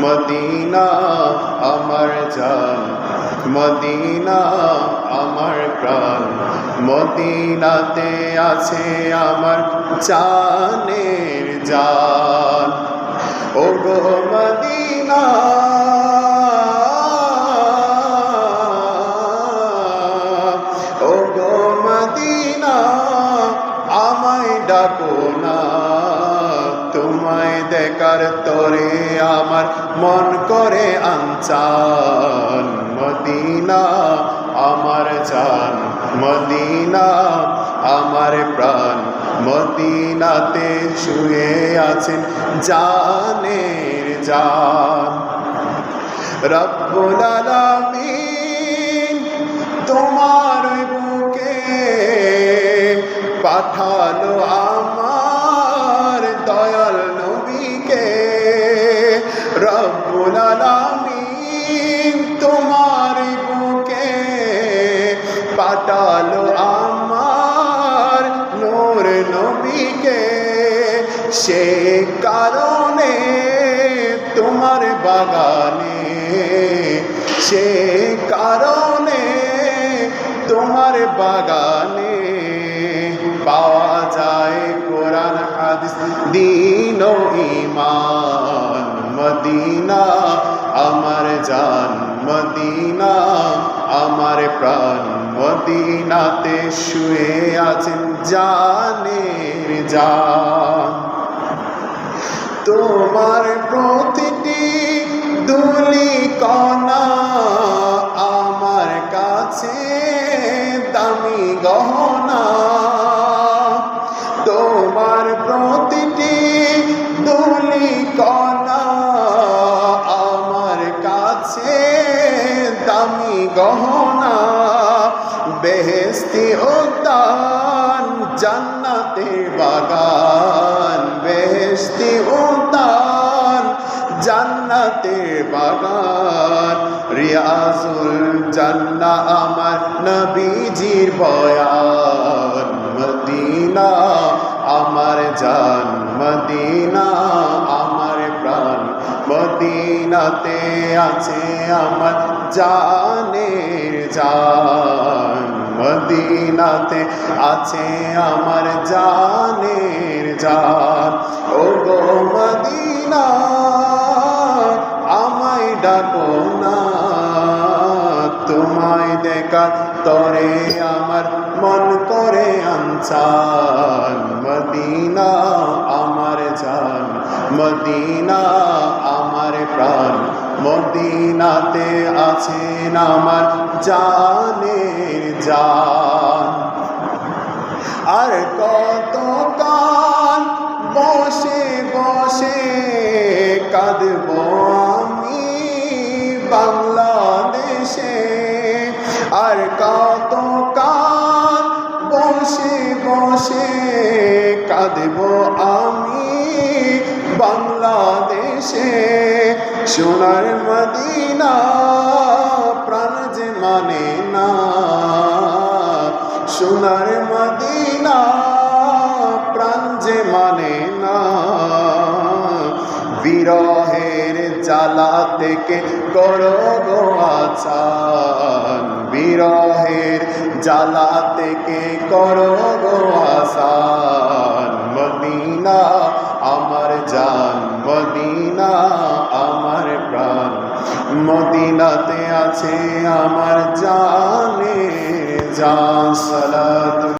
Medina আমার জান, Medina আমার প্রাণ, মদিনাতে আছে আমার জানের জান। ও গো মদিনা, ও গো মদিনা, আমায় ডাকো না, তোমায় দেখার তরে আমার মন করে আনচান। মদিনা আমার জান, মদিনা আমার প্রাণ, মদিনাতে শুয়ে আছেন জানের জান। রব্বুল আলামিন তোমার বুকে পাঠালো আমার দয়াল নবীকে। রব্বুল আলামিন তোমার বুকে পাঠালো আমার নূর নবীকে। সে কারণে তোমার বাগানে, সে কারণে তোমার বাগানে পাওয়া যায় কোরআন হাদিস দ্বীন ও ঈমান। মদিনা আমার জান, মদিনা আমার প্রাণ, মদিনাতে শুয়ে আছেন জানের জান। তোমার প্রতিটি ধূলি কণা আমার কাছে দামি গহনা। তোমার প্রতিটি ধূলি কণা আমার কাছে দামি গহনা। বেহেশতি উদ্যান জান্নাতের বাগান, বেহেশতি উদ্যান জান্নাতের বাগান। রিয়াজুল জান্নাহ আমার নবীজির বয়ান। মদিনা আমার জান, মদিনা আমার প্রাণ, মদিনাতে আছে আমার জানের জান। মদিনাতে আছে আমার জানের জান। ও গো মদিনা, আমায় ডাকো না, তোমায় দেখার তরে আমার মন করে আনচান। মদিনা আমার জান, মদিনা আমার প্রাণ, মদিনাতে আছেন আমার জানের জান। আর কত কাল বসে বসে কাঁদব আমি বাংলাদেশে। আর কত কাল বসে বসে কাঁদব আমি বাংলাদেশে। সোনার মদিনা প্রাণ যে মানে না, সোনার মদিনা প্রাণ যে মানে না। বিরহের জ্বালা থেকে করো গো আসান, বিরহের জ্বালা থেকে করো গো আসান। মদিনা আমার জান, মদিনা আমার প্রাণ, মদিনাতে আছে আমার জানের জান। সালাত